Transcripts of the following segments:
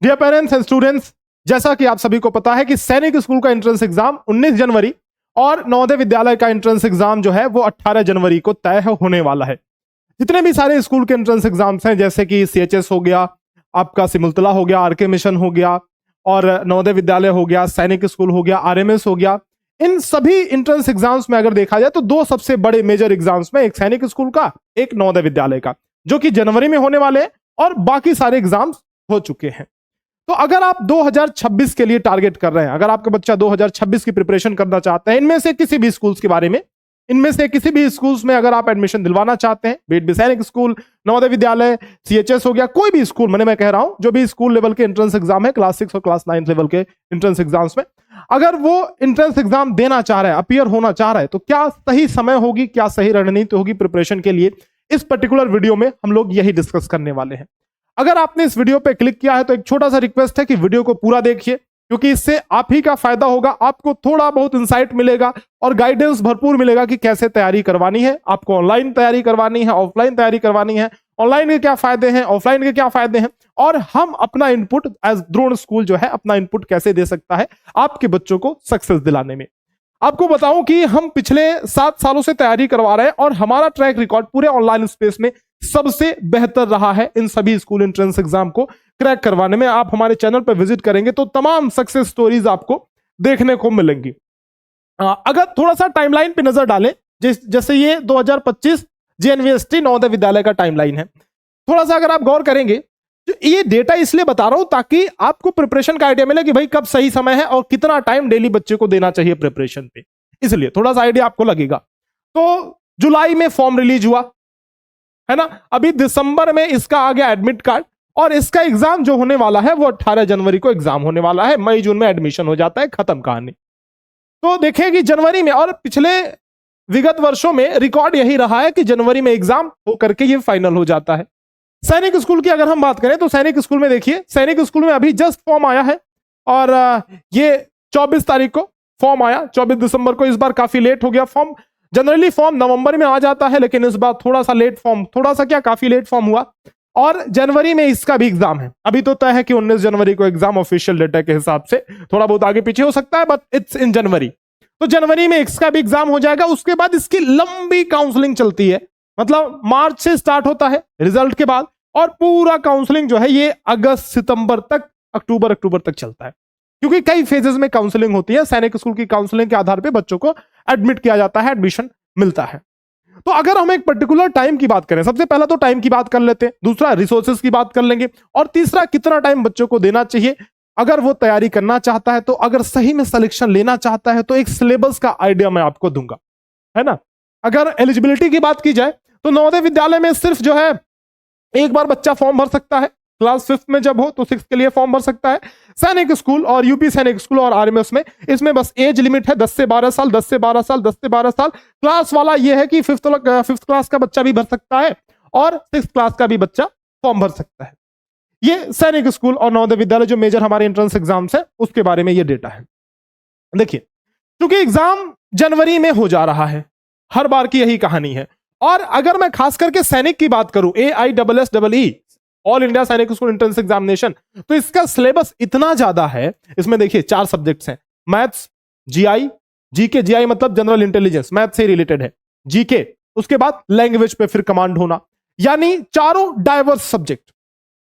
Dear parents and students, जैसा कि आप सभी को पता है कि सैनिक स्कूल का एंट्रेंस एग्जाम 19 जनवरी और नवोदय विद्यालय का एंट्रेंस एग्जाम जो है वो 18 जनवरी को तय होने वाला है। जितने भी सारे स्कूल के एंट्रेंस एग्जाम्स हैं, जैसे कि CHS हो गया, आपका सिमुलतला हो गया, RK मिशन हो गया और नवोदय विद्यालय हो गया, सैनिक स्कूल हो गया, RMS हो गया, इन सभी एंट्रेंस एग्जाम्स में अगर देखा जाए तो दो सबसे बड़े मेजर एग्जाम्स में, एक सैनिक स्कूल का, एक नवोदय विद्यालय का, जो कि जनवरी में होने वाले हैं और बाकी सारे एग्जाम्स हो चुके हैं। तो अगर आप 2026 के लिए टारगेट कर रहे हैं, अगर आपका बच्चा 2026 की प्रिपरेशन करना चाहते हैं, इनमें से किसी भी स्कूल्स के बारे में, इनमें से किसी भी स्कूल्स में अगर आप एडमिशन दिलवाना चाहते हैं, बीट भी सैनिक स्कूल, नवोदय विद्यालय, CHS हो गया, कोई भी स्कूल, मैं कह रहा हूं जो भी स्कूल लेवल के एंट्रेंस एग्जाम है, क्लास 6 और क्लास 9 लेवल के एंट्रेंस एग्जाम्स में, अगर वो एंट्रेंस एग्जाम देना चाह रहा है, अपीयर होना चाह रहा है, तो क्या सही समय होगी, क्या सही रणनीति होगी प्रिपरेशन के लिए, इस पर्टिकुलर वीडियो में हम लोग यही डिस्कस करने वाले हैं। अगर आपने इस वीडियो पे क्लिक किया है तो एक छोटा सा रिक्वेस्ट है कि वीडियो को पूरा देखिए, क्योंकि इससे आप ही का फायदा होगा, आपको थोड़ा बहुत इंसाइट मिलेगा और गाइडेंस भरपूर मिलेगा कि कैसे तैयारी करवानी है, आपको ऑनलाइन तैयारी करवानी है, ऑफलाइन तैयारी करवानी है, ऑनलाइन के क्या फायदे हैं, ऑफलाइन के क्या फायदे हैं, और हम अपना इनपुट एज द्रोण स्कूल जो है अपना इनपुट कैसे दे सकता है आपके बच्चों को सक्सेस दिलाने में। आपको बताऊं कि हम पिछले 7 सालों से तैयारी करवा रहे हैं और हमारा ट्रैक रिकॉर्ड पूरे ऑनलाइन स्पेस में सबसे बेहतर रहा है इन सभी स्कूल एंट्रेंस एग्जाम को क्रैक करवाने में। आप हमारे चैनल पर विजिट करेंगे तो तमाम सक्सेस स्टोरीज आपको देखने को मिलेंगी। अगर थोड़ा सा टाइमलाइन पे नजर डालें, जैसे ये 2025 JNVST नवोदय विद्यालय का टाइमलाइन है, थोड़ा सा अगर आप गौर करेंगे, तो ये डेटा इसलिए बता रहा हूं ताकि आपको प्रिपरेशन का आइडिया मिले कि भाई कब सही समय है और कितना टाइम डेली बच्चे को देना चाहिए प्रिपरेशन पे, इसलिए थोड़ा सा आइडिया आपको लगेगा। तो जुलाई में फॉर्म रिलीज हुआ है ना, अभी दिसंबर में इसका आ गया एडमिट कार्ड और इसका एग्जाम जो होने वाला है वो 18 जनवरी को एग्जाम होने वाला है। मई जून में एडमिशन हो जाता है, खत्म कहानी। तो देखिए कि जनवरी में, और पिछले विगत वर्षों में रिकॉर्ड यही रहा है कि जनवरी में एग्जाम हो करके ये फाइनल हो जाता है। सैनिक स्कूल की अगर हम बात करें तो सैनिक स्कूल में देखिए, सैनिक स्कूल में अभी जस्ट फॉर्म आया है और ये 24 तारीख को फॉर्म आया, 24 दिसंबर को। इस बार काफी लेट हो गया फॉर्म, जनरली फॉर्म नवंबर में आ जाता है, लेकिन इस बार थोड़ा सा लेट फॉर्म, थोड़ा सा क्या काफी लेट फॉर्म हुआ और जनवरी में इसका भी एग्जाम है। अभी तो तय है कि 19 जनवरी को एग्जाम, ऑफिशियल डेटा के हिसाब से थोड़ा बहुत आगे पीछे हो सकता है, बट इट्स इन जनवरी। तो जनवरी में इसका भी एग्जाम हो जाएगा। उसके बाद इसकी लंबी काउंसलिंग चलती है, मतलब मार्च से स्टार्ट होता है रिजल्ट के बाद, और पूरा काउंसलिंग जो है ये अगस्त सितंबर तक, अक्टूबर तक चलता है, क्योंकि कई फेजेस में काउंसलिंग होती है। सैनिक स्कूल की काउंसलिंग के आधार पे बच्चों को एडमिट किया जाता है, एडमिशन मिलता है। तो अगर हम एक पर्टिकुलर टाइम की बात करें, सबसे पहला तो टाइम की बात कर लेते हैं, दूसरा रिसोर्सेज की बात कर लेंगे, और तीसरा कितना टाइम बच्चों को देना चाहिए अगर वो तैयारी करना चाहता है, तो अगर सही में सिलेक्शन लेना चाहता है तो एक सिलेबस का आइडिया मैं आपको दूंगा, है ना। अगर एलिजिबिलिटी की बात की जाए तो नवोदय विद्यालय में सिर्फ जो है एक बार बच्चा फॉर्म भर सकता है, क्लास 5 में जब हो तो 6 के लिए फॉर्म भर सकता है। सैनिक स्कूल और यूपी सैनिक स्कूल और RMS में इसमें बस एज लिमिट है 10 से 12 साल, 10 से 12 साल, 10 से 12 साल। क्लास वाला यह है कि 5th क्लास का बच्चा भी भर सकता है और 6th क्लास का भी बच्चा फॉर्म भर सकता है। ये सैनिक स्कूल और नवोदय विद्यालय जो मेजर हमारे एंट्रेंस एग्जाम्स है उसके बारे में ये डेटा है। देखिए, क्योंकि एग्जाम जनवरी में हो जा रहा है, हर बार की यही कहानी है। और अगर मैं खास करके सैनिक की बात करूं, AISSEE ऑल इंडिया सैनिक स्कूल एंट्रेंस एग्जामिनेशन, तो इसका सिलेबस इतना ज्यादा है, इसमें देखिए 4 सब्जेक्ट्स हैं, मैथ्स, GI, GK, GI मतलब जनरल इंटेलिजेंस, मैथ से रिलेटेड है, GK, उसके बाद लैंग्वेज पे फिर कमांड होना, यानी चारों डाइवर्स सब्जेक्ट।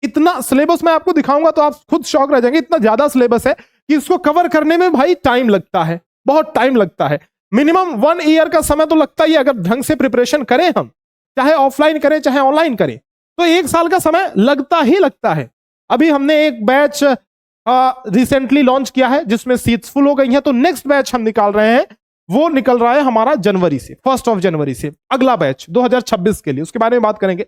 इतना सिलेबस मैं आपको दिखाऊंगा तो आप खुद शॉक रह जाएंगे, इतना ज्यादा सिलेबस है कि इसको कवर करने में भाई टाइम लगता है, बहुत टाइम लगता है। मिनिमम 1 ईयर का समय तो लगता ही है अगर ढंग से प्रिपरेशन करें हम, चाहे ऑफलाइन करें चाहे ऑनलाइन करें, तो 1 साल का समय लगता ही लगता है। अभी हमने एक बैच रिसेंटली लॉन्च किया है जिसमें सीट्स फुल हो गई हैं, तो नेक्स्ट बैच हम निकाल रहे हैं, वो निकल रहा है हमारा जनवरी से, 1 जनवरी से अगला बैच 2026 के लिए, उसके बारे में बात करेंगे।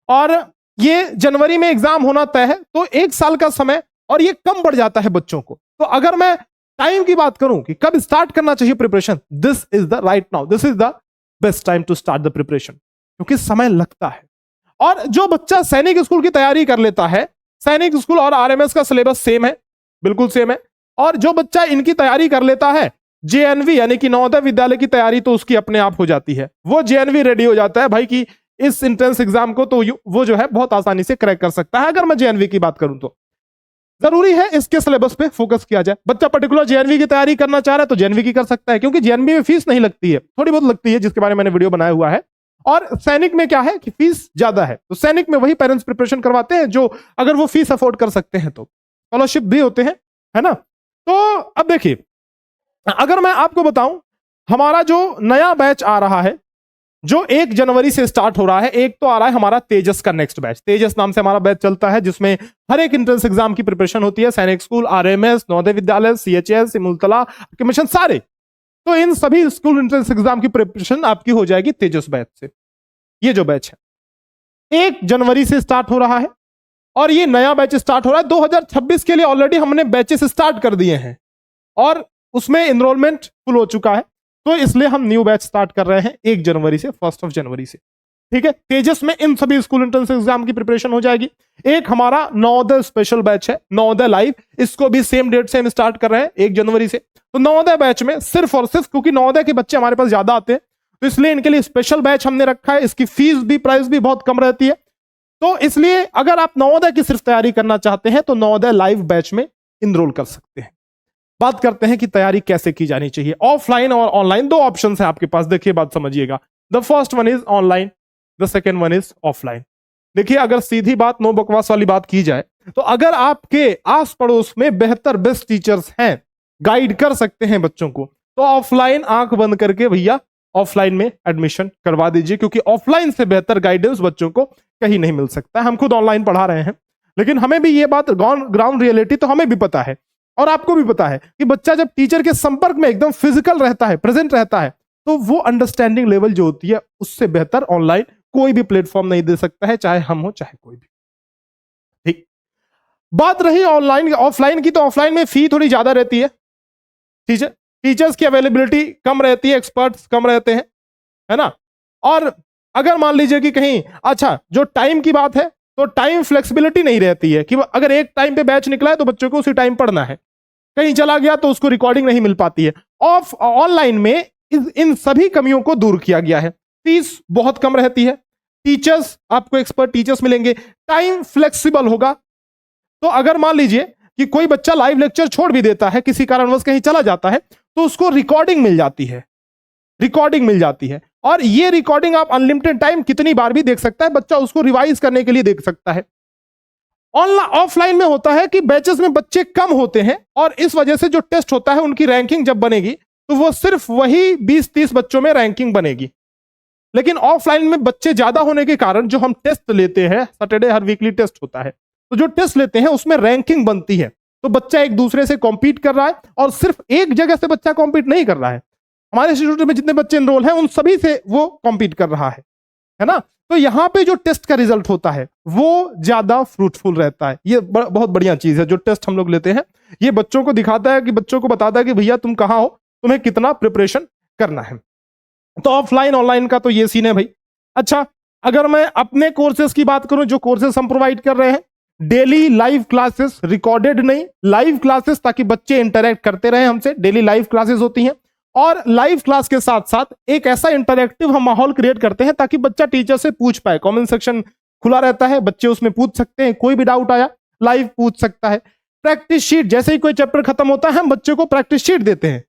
और ये जनवरी में एग्जाम होना तय है, तो 1 साल का समय और ये कम पड़ जाता है बच्चों को। तो अगर मैं टाइम की बात करूं कि कब स्टार्ट करना चाहिए preparation, this is the right now, this is the best time to start the preparation, क्योंकि समय लगता है। और जो बच्चा सैनिक स्कूल की तैयारी कर लेता है, सैनिक स्कूल और RMS का सिलेबस सेम है, बिल्कुल सेम है, और जो बच्चा इनकी तैयारी कर लेता है, JNV यानी कि नवोदय विद्यालय की तैयारी, तो उसकी अपने आप हो जाती है, वो JNV रेडी हो जाता है भाई कि इस एंट्रेंस एग्जाम को तो वो जो है बहुत आसानी से क्रैक कर सकता है, अगर मैं JNV की बात करूं तो। जरूरी है इसके सिलेबस पे फोकस किया जाए। बच्चा पर्टिकुलर जेएनवी की तैयारी करना चाह रहा है तो जेएनवी की कर सकता है, क्योंकि जेएनवी में फीस नहीं लगती है, थोड़ी बहुत लगती है, जिसके बारे में मैंने वीडियो बनाया हुआ है। और सैनिक में क्या है कि फीस ज्यादा है, तो सैनिक में वही पेरेंट्स प्रिपरेशन करवाते हैं जो अगर वो फीस अफोर्ड कर सकते हैं, तो स्कॉलरशिप भी होते हैं, है ना। तो अब देखिए, अगर मैं आपको बताऊं, हमारा जो नया बैच आ रहा है जो 1 जनवरी से स्टार्ट हो रहा है, एक तो आ रहा है हमारा तेजस का नेक्स्ट बैच। तेजस नाम से हमारा बैच चलता है, जिसमें हर एक एंट्रेंस एग्जाम की प्रिपरेशन होती है। सैनिक school, RMS, Navodaya Vidyalaya, CHS, Simultala, commission, सारे, तो इन सभी स्कूल एंट्रेंस एग्जाम की प्रिपरेशन आपकी हो जाएगी तेजस बैच से। ये जो बैच है 1 जनवरी से स्टार्ट हो रहा है, और ये नया बैच स्टार्ट हो रहा है 2026 के लिए। ऑलरेडी हमने बैचेस स्टार्ट कर दिए हैं और उसमें एनरोलमेंट फुल हो चुका है, तो इसलिए हम न्यू बैच स्टार्ट कर रहे हैं 1 जनवरी से, 1 जनवरी से। ठीक है, तेजस में इन सभी स्कूल एंट्रेंस एग्जाम की प्रिपरेशन हो जाएगी। एक हमारा नवोदय स्पेशल बैच है, नवोदय लाइव, इसको भी सेम डेट से हम स्टार्ट कर रहे हैं 1 जनवरी से। तो नवोदय बैच में सिर्फ और सिर्फ, क्योंकि नवोदय के बच्चे हमारे पास ज्यादा आते हैं, तो इसलिए इनके लिए स्पेशल बैच हमने रखा है। इसकी फीस भी, प्राइस भी बहुत कम रहती है, तो इसलिए अगर आप नवोदय की सिर्फ तैयारी करना चाहते हैं तो नवोदय लाइव बैच में इनरोल कर सकते हैं। बात करते हैं कि तैयारी कैसे की जानी चाहिए, ऑफलाइन और ऑनलाइन, 2 ऑप्शन है आपके पास। देखिए, बात समझिएगा, the first one is online, the second one is offline. देखिए, अगर सीधी बात, नो बकवास वाली बात की जाए, तो अगर आपके आस पड़ोस में बेहतर बेस्ट टीचर्स हैं, गाइड कर सकते हैं बच्चों को, तो ऑफलाइन आंख बंद करके भैया ऑफलाइन में एडमिशन करवा दीजिए, क्योंकि ऑफलाइन से बेहतर गाइडेंस बच्चों को कहीं नहीं मिल सकता है। हम खुद ऑनलाइन पढ़ा रहे हैं, लेकिन हमें भी ये बात, ग्राउंड रियलिटी तो हमें भी पता है और आपको भी पता है कि बच्चा जब टीचर के संपर्क में एकदम फिजिकल रहता है, प्रेजेंट रहता है, तो वो अंडरस्टैंडिंग लेवल जो होती है उससे बेहतर ऑनलाइन कोई भी प्लेटफॉर्म नहीं दे सकता है, चाहे हम हो चाहे कोई भी। ठीक, बात रही ऑनलाइन ऑफलाइन की, तो ऑफलाइन में फी थोड़ी ज्यादा रहती है, टीचर्स की अवेलेबिलिटी कम रहती है, एक्सपर्ट्स कम रहते हैं, है ना। और अगर मान लीजिए कि कहीं, अच्छा, जो टाइम की बात है, तो टाइम फ्लेक्सिबिलिटी नहीं रहती है कि अगर एक टाइम पे बैच निकला है तो बच्चों को उसी टाइम पढ़ना है, कहीं चला गया तो उसको रिकॉर्डिंग नहीं मिल पाती है। ऑनलाइन में इन सभी कमियों को दूर किया गया है। फीस बहुत कम रहती है, टीचर्स, आपको एक्सपर्ट टीचर्स मिलेंगे, टाइम फ्लेक्सिबल होगा। तो अगर मान लीजिए कि कोई बच्चा लाइव लेक्चर छोड़ भी देता है, किसी कारणवश कहीं चला जाता है, तो उसको रिकॉर्डिंग मिल जाती है, और ये रिकॉर्डिंग आप अनलिमिटेड टाइम कितनी बार भी देख सकता है, बच्चा उसको रिवाइज करने के लिए देख सकता है। ऑफलाइन में होता है कि बैचेस में बच्चे कम होते हैं, और इस वजह से जो टेस्ट होता है उनकी रैंकिंग जब बनेगी तो वो सिर्फ वही 20-30 बच्चों में रैंकिंग बनेगी। लेकिन ऑफलाइन में बच्चे ज्यादा होने के कारण जो हम टेस्ट लेते हैं, सैटरडे हर वीकली टेस्ट होता है, तो जो टेस्ट लेते हैं उसमें रैंकिंग बनती है, तो बच्चा एक दूसरे से कॉम्पीट कर रहा है, और सिर्फ एक जगह से बच्चा कॉम्पीट नहीं कर रहा है, हमारे इंस्टीट्यूट में जितने बच्चे एनरोल हैं उन सभी से वो कॉम्पीट कर रहा है ना। तो यहां पे जो टेस्ट का रिजल्ट होता है वो ज्यादा फ्रूटफुल रहता है। ये बहुत बढ़िया चीज है, जो टेस्ट हम लोग लेते हैं ये बच्चों को दिखाता है, कि बच्चों को बताता है कि भैया तुम कहां हो, तुम्हें कितना प्रिपरेशन करना है। तो ऑफलाइन ऑनलाइन का तो ये सीन है भाई। अच्छा, अगर मैं अपने कोर्सेज की बात करूं, जो कोर्सेज हम प्रोवाइड कर रहे हैं, डेली लाइव क्लासेस, रिकॉर्डेड नहीं, लाइव क्लासेस, ताकि बच्चे इंटरेक्ट करते रहे हमसे। डेली लाइव क्लासेस होती हैं, और लाइव क्लास के साथ साथ एक ऐसा इंटरेक्टिव हम माहौल क्रिएट करते हैं ताकि बच्चा टीचर से पूछ पाए। कमेंट सेक्शन खुला रहता है, बच्चे उसमें पूछ सकते हैं, कोई भी डाउट आया लाइव पूछ सकता है। प्रैक्टिस शीट, जैसे ही कोई चैप्टर खत्म होता है हम बच्चे को प्रैक्टिस शीट देते हैं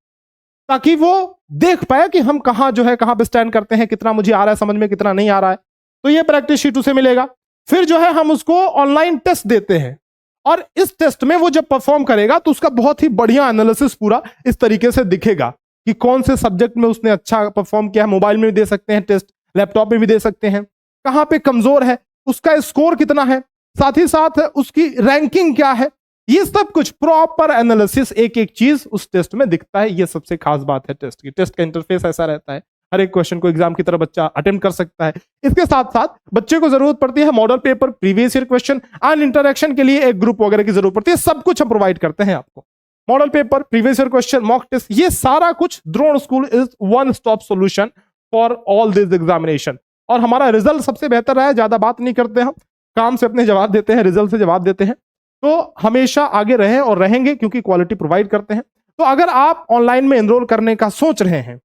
ताकि वो देख पाए कि हम कहां कहां पे स्टैंड करते हैं, कितना मुझे आ रहा है समझ में, कितना नहीं आ रहा है, तो ये प्रैक्टिस शीट उसे मिलेगा। फिर हम उसको ऑनलाइन टेस्ट देते हैं, और इस टेस्ट में वो जब परफॉर्म करेगा तो उसका बहुत ही बढ़िया एनालिसिस पूरा इस तरीके से दिखेगा कि कौन से सब्जेक्ट में उसने अच्छा परफॉर्म किया है। मोबाइल में भी दे सकते हैं टेस्ट, लैपटॉप में भी दे सकते हैं, कहां पे कमजोर है, उसका स्कोर कितना है, साथ ही साथ उसकी रैंकिंग क्या है, ये सब कुछ प्रॉपर एनालिसिस, एक एक चीज उस टेस्ट में दिखता है। ये सबसे खास बात है टेस्ट की। टेस्ट का इंटरफेस ऐसा रहता है, हर एक क्वेश्चन को एग्जाम की तरह बच्चा अटेम्प्ट कर सकता है। इसके साथ साथ बच्चे को जरूरत पड़ती है model paper, previous year question and interaction के लिए एक ग्रुप वगैरह की जरूरत पड़ती है। सब कुछ हम प्रोवाइड करते हैं आपको, model paper, previous year question, mock test, ये सारा कुछ Drona school is one stop solution for all this examination. और हमारा रिजल्ट सबसे बेहतर रहा है, ज्यादा बात नहीं करते, हम काम से अपने जवाब देते हैं, रिजल्ट से जवाब देते हैं, तो हमेशा आगे रहे और रहेंगे क्योंकि क्वालिटी प्रोवाइड करते हैं। तो अगर आप ऑनलाइन में एनरोल करने का सोच रहे हैं,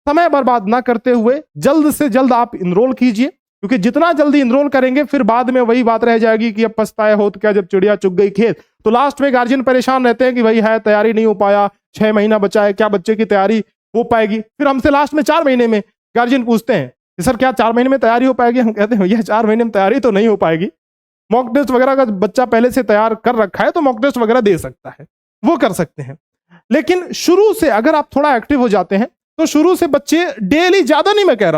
समय बर्बाद ना करते हुए जल्द से जल्द आप एनरोल कीजिए। क्योंकि जितना जल्दी इनरोल करेंगे फिर बाद में वही बात रह जाएगी कि अब पछताए हो तो क्या जब चिड़िया चुग गई खेत। तो लास्ट में गार्जियन परेशान रहते हैं कि भाई है तैयारी नहीं हो पाया, 6 महीना बचा है, क्या बच्चे की तैयारी हो पाएगी। फिर हमसे लास्ट में 4 महीने में गार्जियन पूछते हैं कि सर क्या 4 महीने में तैयारी हो पाएगी। हम कहते हैं भैया 4 महीने में तैयारी तो नहीं हो पाएगी, मॉक टेस्ट वगैरह का बच्चा पहले से तैयार कर रखा है तो मॉक टेस्ट वगैरह दे सकता है, वो कर सकते हैं। लेकिन शुरू से अगर आप थोड़ा एक्टिव हो जाते हैं तो शुरू से बच्चे डेली, ज्यादा नहीं मैं कह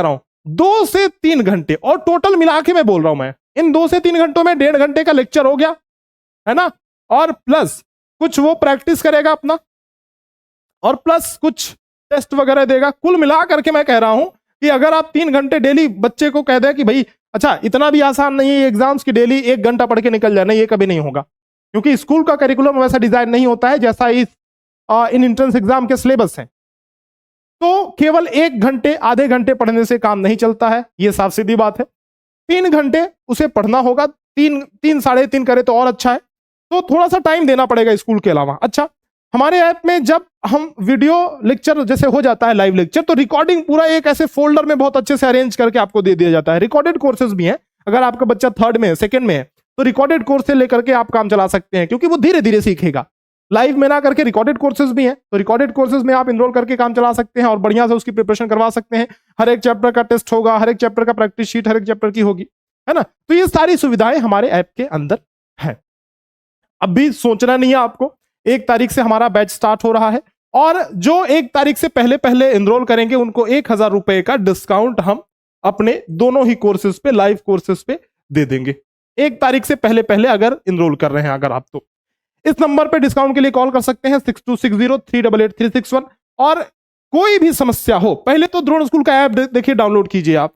रहा हूं, 2 से 3 घंटे, और टोटल मिला के मैं बोल रहा हूं, मैं इन 2 से 3 घंटों में 1.5 घंटे का लेक्चर हो गया है ना, और प्लस कुछ वो प्रैक्टिस करेगा अपना, और प्लस कुछ टेस्ट वगैरह देगा। कुल मिला करके मैं कह रहा हूं कि अगर आप 3 घंटे डेली बच्चे को कह दें कि भाई अच्छा इतना भी आसान नहीं है एग्जाम्स की डेली 1 घंटा पढ़ के निकल जाना, ये कभी नहीं होगा, क्योंकि स्कूल का करिकुलम वैसा डिजाइन नहीं होता है जैसा इन एंट्रेंस एग्जाम के सिलेबस हैं। तो केवल 1 घंटे आधे घंटे पढ़ने से काम नहीं चलता है, ये साफ सीधी बात है। 3 घंटे उसे पढ़ना होगा, 3 साढ़े 3 करे तो और अच्छा है। तो थोड़ा सा टाइम देना पड़ेगा स्कूल के अलावा। अच्छा, हमारे ऐप में जब हम वीडियो लेक्चर जैसे हो जाता है लाइव लेक्चर, तो रिकॉर्डिंग पूरा एक ऐसे फोल्डर में बहुत अच्छे से अरेंज करके आपको दे दिया जाता है। रिकॉर्डेड कोर्सेज भी हैं, अगर आपका बच्चा 3rd में है, 2nd में है, तो रिकॉर्डेड कोर्स से लेकर के आप काम चला सकते हैं, क्योंकि वो धीरे धीरे सीखेगा। लाइव में ना करके रिकॉर्डेड कोर्सेज भी हैं, तो रिकॉर्डेड कोर्सेज में आप इनरोल करके काम चला सकते हैं और बढ़िया से उसकी प्रिपरेशन करवा सकते हैं। हर एक चैप्टर का टेस्ट होगा, हर एक चैप्टर का प्रैक्टिस शीट हर एक चैप्टर की होगी, है ना। तो ये सारी सुविधाएं हमारे ऐप के अंदर है। अब भी सोचना नहीं है आपको, 1 तारीख से हमारा बैच स्टार्ट हो रहा है, और जो 1 तारीख से पहले पहले इनरोल करेंगे उनको 1000 रुपए का डिस्काउंट हम अपने दोनों ही कोर्सेज पे, लाइव कोर्सेज पे दे देंगे। 1 तारीख से पहले पहले अगर इनरोल कर रहे हैं अगर आप, तो इस नंबर पे डिस्काउंट के लिए कॉल कर सकते हैं 6260388361। और कोई भी समस्या हो, पहले तो द्रोण स्कूल का ऐप देखिए डाउनलोड कीजिए आप।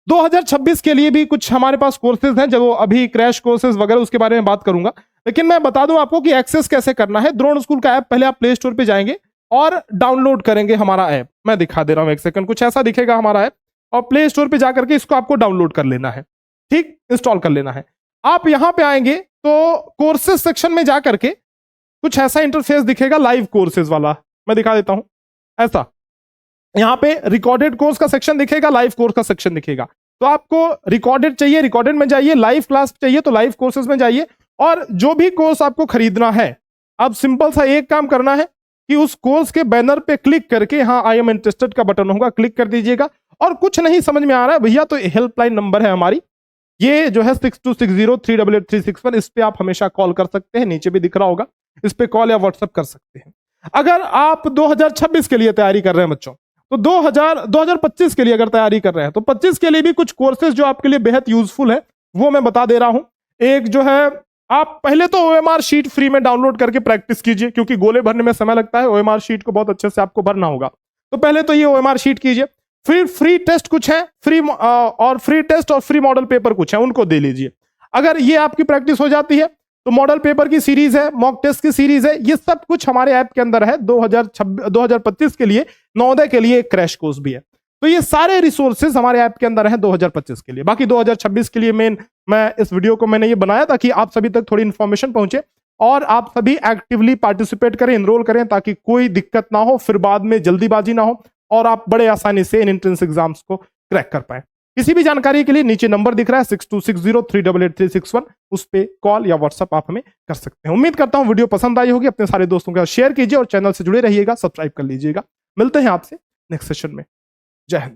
2026 के लिए भी कुछ हमारे पास कोर्सेज हैं, जो अभी क्रैश कोर्सेज वगैरह उसके बारे में बात करूंगा, लेकिन मैं बता दूं आपको कि एक्सेस कैसे करना है। द्रोण स्कूल का ऐप पहले आप प्ले स्टोर पे जाएंगे और डाउनलोड करेंगे हमारा ऐप। मैं दिखा दे रहा हूं, 1 सेकंड, कुछ ऐसा दिखेगा हमारा ऐप, और प्ले स्टोर पे जाकर के इसको आपको डाउनलोड कर लेना है, ठीक, इंस्टॉल कर लेना है। आप यहां पे आएंगे तो कोर्सेज सेक्शन में जाकर के कुछ ऐसा इंटरफेस दिखेगा, लाइव कोर्सेज वाला, मैं दिखा देता हूं। ऐसा यहां पे रिकॉर्डेड कोर्स का सेक्शन दिखेगा, लाइव कोर्स का सेक्शन दिखेगा। तो आपको रिकॉर्डेड चाहिए, रिकॉर्डेड में जाइए, लाइव क्लास चाहिए तो लाइव कोर्सेज में जाइए, और जो भी कोर्स आपको खरीदना है, अब सिंपल सा एक काम करना है कि उस कोर्स के बैनर पे क्लिक करके, हाँ आई एम इंटरेस्टेड का बटन होगा, क्लिक कर दीजिएगा। और कुछ नहीं समझ में आ रहा है भैया, तो हेल्पलाइन नंबर है हमारी, ये जो है 6260388361, इस पे आप हमेशा कॉल कर सकते हैं, नीचे भी दिख रहा होगा, इस पे कॉल या व्हाट्सएप कर सकते हैं। अगर आप 2026 के लिए तैयारी कर रहे हैं बच्चों, तो 2025 के लिए अगर तैयारी कर रहे हैं, तो 25 के लिए भी कुछ कोर्सेज जो आपके लिए बेहद यूजफुल है वो मैं बता दे रहा हूं। एक जो है, आप पहले तो OMR शीट फ्री में डाउनलोड करके प्रैक्टिस कीजिए, क्योंकि गोले भरने में समय लगता है, OMR शीट को बहुत अच्छे से आपको भरना होगा। तो पहले तो ये OMR शीट कीजिए, फिर फ्री टेस्ट कुछ है, फ्री टेस्ट और फ्री मॉडल पेपर कुछ है, उनको दे लीजिए। अगर ये आपकी प्रैक्टिस हो जाती है तो मॉडल पेपर की सीरीज है, मॉक टेस्ट की सीरीज है, ये सब कुछ हमारे ऐप के अंदर है। 2025 के लिए, नवोदय के लिए एक क्रैश कोर्स भी है। तो ये सारे रिसोर्सेज हमारे ऐप के अंदर हैं 2025 के लिए। बाकी 2026 के लिए मैं इस वीडियो को मैंने ये बनाया ताकि आप सभी तक थोड़ी इंफॉर्मेशन पहुंचे और आप सभी एक्टिवली पार्टिसिपेट करें, इनरोल करें, ताकि कोई दिक्कत ना हो, फिर बाद में जल्दीबाजी ना हो और आप बड़े आसानी से इन एंट्रेंस एग्जाम्स को क्रैक कर पाए। किसी भी जानकारी के लिए नीचे नंबर दिख रहा है 6260388361, उस पे कॉल या व्हाट्सएप आप हमें कर सकते हैं। उम्मीद करता हूं वीडियो पसंद आई होगी, अपने सारे दोस्तों के साथ शेयर कीजिए और चैनल से जुड़े रहिएगा, सब्सक्राइब कर लीजिएगा। मिलते हैं आपसे नेक्स्ट सेशन में। जय हिंद।